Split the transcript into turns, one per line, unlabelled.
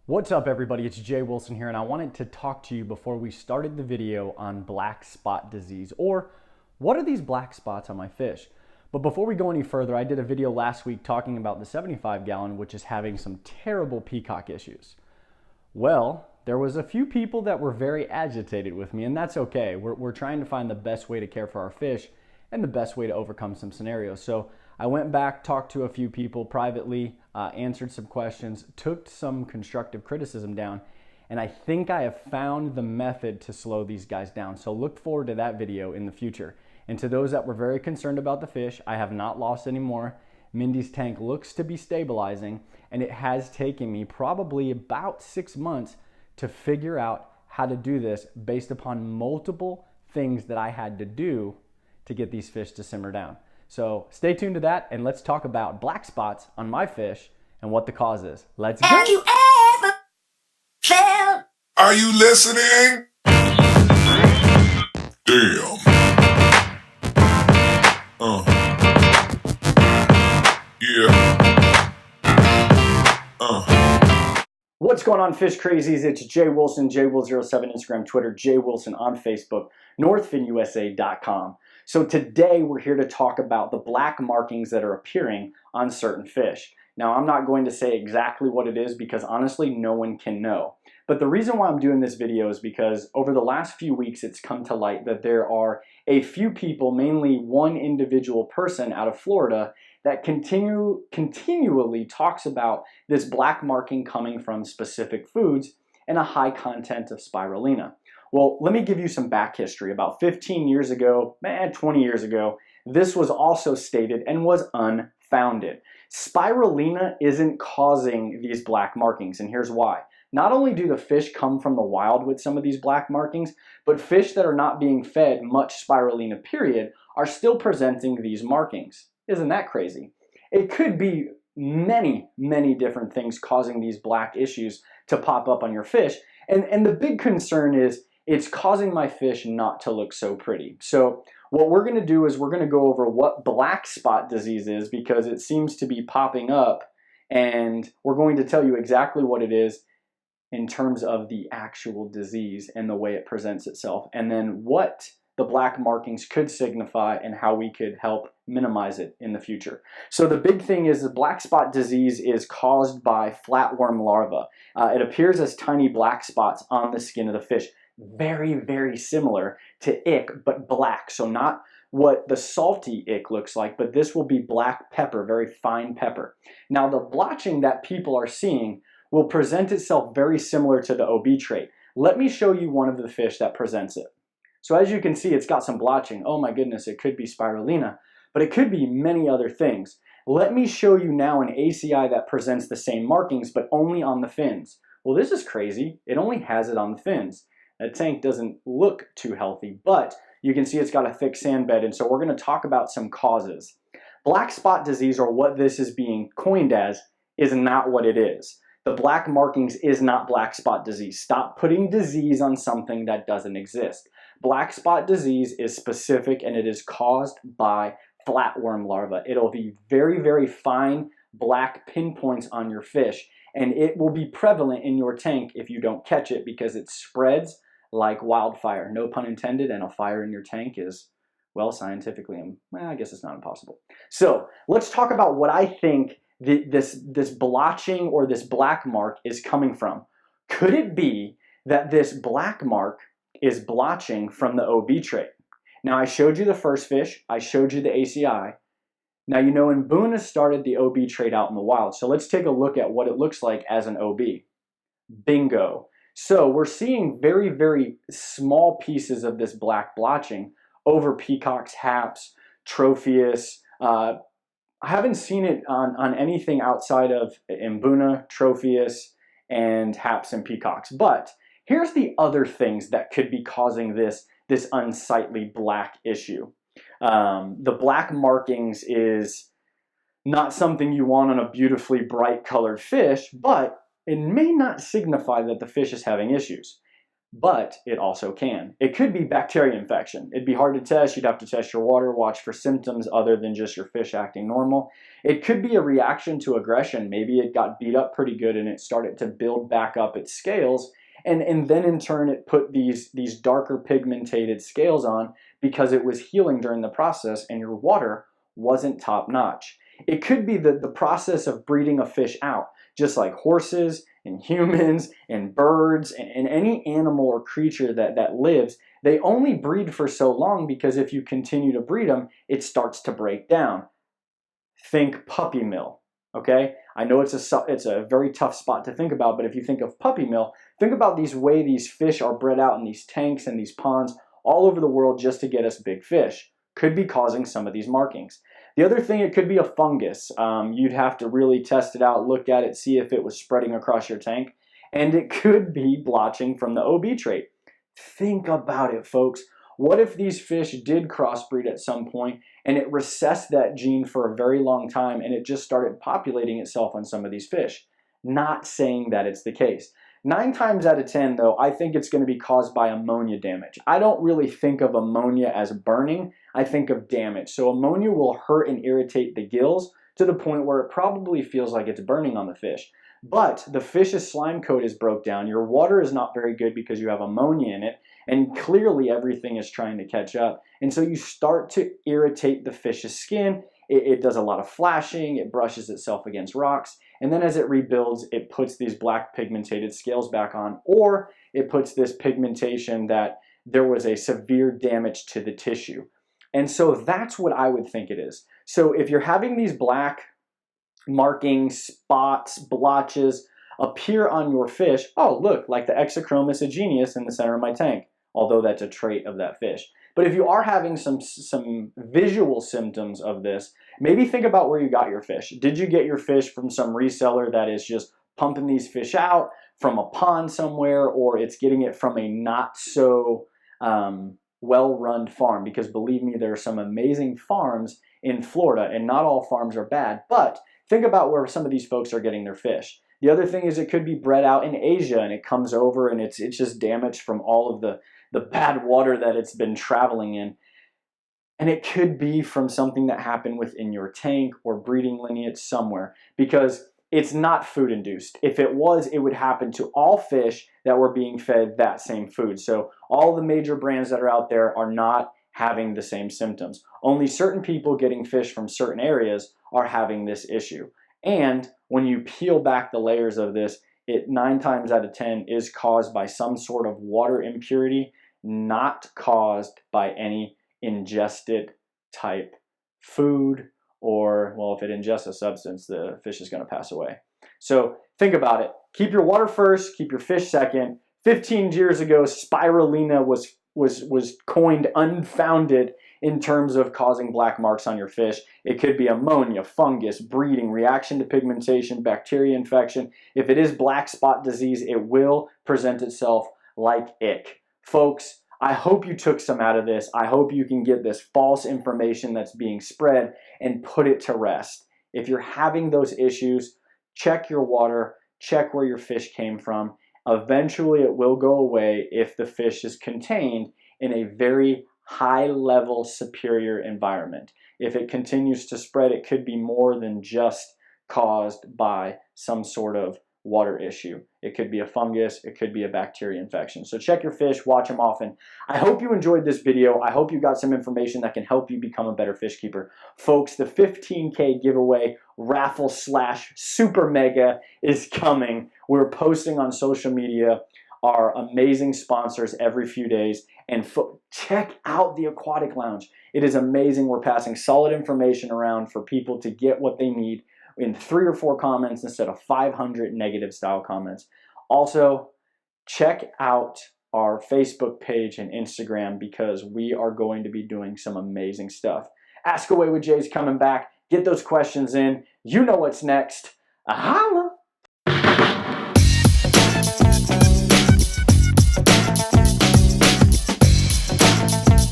What's up everybody, it's Jay Wilson here and I wanted to talk to you before we started the video on black spot disease, or what are these black spots on my fish? But before we go any further, I did a video last week talking about the 75 gallon, which is having some terrible peacock issues. Well, there was a few people that were very agitated with me, and that's okay. We're trying to find the best way to care for our fish and the best way to overcome some scenarios. So I went back, talked to a few people privately, answered some questions, took some constructive criticism down, and I think I have found the method to slow these guys down. So look forward to that video in the future. And to those that were very concerned about the fish, I have not lost any more. Mindy's tank looks to be stabilizing, and it has taken me probably about 6 months to figure out how to do this based upon multiple things that I had to do to get these fish to simmer down. So stay tuned to that, and let's talk about black spots on my fish and what the cause is. Let's go.
Have you ever felt?
Are you listening? Damn. Yeah.
What's going on, fish crazies? It's Jay Wilson, JWill07, Instagram, Twitter, Jay Wilson on Facebook, northfinusa.com. So today we're here to talk about the black markings that are appearing on certain fish. Now, I'm not going to say exactly what it is because honestly, no one can know. But the reason why I'm doing this video is because over the last few weeks, it's come to light that there are a few people, mainly one individual person out of Florida, that continually talks about this black marking coming from specific foods and a high content of spirulina. Well, let me give you some back history. About 15 years ago, 20 years ago, this was also stated and was unfounded. Spirulina isn't causing these black markings, and here's why. Not only do the fish come from the wild with some of these black markings, but fish that are not being fed much spirulina period are still presenting these markings. Isn't that crazy? It could be many different things causing these black issues to pop up on your fish, and the big concern is it's causing my fish not to look so pretty. So what we're going to do is we're going to go over what black spot disease is, because it seems to be popping up, and we're going to tell you exactly what it is in terms of the actual disease and the way it presents itself, and then what the black markings could signify and how we could help minimize it in the future. So the big thing is the black spot disease is caused by flatworm larvae. It appears as tiny black spots on the skin of the fish. Very similar to ick, but black. So not what the salty ick looks like, but this will be black pepper, very fine pepper. Now the blotching that people are seeing will present itself very similar to the OB trait. Let me show you one of the fish that presents it. So as you can see, it's got some blotching. Oh my goodness, it could be spirulina, but it could be many other things. Let me show you now an ACI that presents the same markings, but only on the fins. Well, this is crazy. It only has it on the fins. That tank doesn't look too healthy, but you can see it's got a thick sand bed, and so we're going to talk about some causes. Black spot disease, or what this is being coined as, is not what it is. The black markings is not black spot disease. Stop putting disease on something that doesn't exist. Black spot disease is specific, and it is caused by flatworm larvae. It'll be very fine black pinpoints on your fish, and it will be prevalent in your tank if you don't catch it, because it spreads like wildfire. No pun intended, and a fire in your tank is, well, scientifically, I guess it's not impossible. So let's talk about what I think this blotching or this black mark is coming from. Could it be that this black mark is blotching from the OB trait? Now, I showed you the first fish. I showed you the ACI. Now, you know, Mbuna started the OB trait out in the wild. So let's take a look at what it looks like as an OB. Bingo. So we're seeing very small pieces of this black blotching over peacocks, haps, tropheus. I haven't seen it on anything outside of Mbuna, tropheus, and haps and peacocks. But here's the other things that could be causing this unsightly black issue. The black markings is not something you want on a beautifully bright colored fish, but it may not signify that the fish is having issues. but it also can. It could be bacterial infection. It'd be hard to test. You'd have to test your water, watch for symptoms other than just your fish acting normal. It could be a reaction to aggression. Maybe it got beat up pretty good and it started to build back up its scales, and then in turn it put these darker pigmented scales on because it was healing during the process and your water wasn't top notch. It could be the process of breeding a fish out, just like horses and humans and birds and any animal or creature that lives. They only breed for so long because if you continue to breed them, it starts to break down. Think puppy mill, okay? I know it's a very tough spot to think about, but if you think of puppy mill, think about these fish are bred out in these tanks and these ponds all over the world just to get us big fish. Could be causing some of these markings. The other thing, it could be a fungus. You'd have to really test it out, look at it, see if it was spreading across your tank. And it could be blotching from the OB trait. Think about it, folks. What if these fish did crossbreed at some point and it recessed that gene for a very long time and it just started populating itself on some of these fish? Not saying that it's the case. 9 times out of 10, though, I think it's going to be caused by ammonia damage. I don't really think of ammonia as burning. I think of damage. So ammonia will hurt and irritate the gills to the point where it probably feels like it's burning on the fish. But the fish's slime coat is broke down. Your water is not very good because you have ammonia in it. And clearly everything is trying to catch up. And so you start to irritate the fish's skin. It does a lot of flashing. It brushes itself against rocks. And then as it rebuilds, it puts these black pigmented scales back on, or it puts this pigmentation that there was a severe damage to the tissue. And so that's what I would think it is. So if you're having these black markings, spots, blotches appear on your fish, oh look, like the Exochromis aegineus in the center of my tank, although that's a trait of that fish. But if you are having some visual symptoms of this, maybe think about where you got your fish. Did you get your fish from some reseller that is just pumping these fish out from a pond somewhere, or it's getting it from a not so well-run farm? Because believe me, there are some amazing farms in Florida, and not all farms are bad, but think about where some of these folks are getting their fish. The other thing is it could be bred out in Asia and it comes over and it's just damaged from all of the bad water that it's been traveling in. And it could be from something that happened within your tank or breeding lineage somewhere, because it's not food induced. If it was, it would happen to all fish that were being fed that same food. So all the major brands that are out there are not having the same symptoms. Only certain people getting fish from certain areas are having this issue. And when you peel back the layers of this, it 9 times out of 10 is caused by some sort of water impurity, not caused by any ingested type food, or, well, if it ingests a substance, the fish is going to pass away. So think about it. Keep your water first, keep your fish second. 15 years ago, spirulina was coined unfounded in terms of causing black marks on your fish. It could be ammonia, fungus, breeding, reaction to pigmentation, bacterial infection. If it is black spot disease, it will present itself like ick. Folks, I hope you took some out of this. I hope you can get this false information that's being spread and put it to rest. If you're having those issues, check your water, check where your fish came from. Eventually it will go away if the fish is contained in a very high level superior environment. If it continues to spread, it could be more than just caused by some sort of water issue. It could be a fungus, it could be a bacteria infection. So check your fish, watch them often. I hope you enjoyed this video. I hope you got some information that can help you become a better fish keeper. Folks, the 15K giveaway raffle / super mega is coming. We're posting on social media our amazing sponsors every few days, and check out the Aquatic Lounge. It is amazing. We're passing solid information around for people to get what they need in 3 or 4 comments instead of 500 negative style comments. Also, check out our Facebook page and Instagram, because we are going to be doing some amazing stuff. Ask Away with Jay's coming back. Get those questions in. You know what's next. Holla!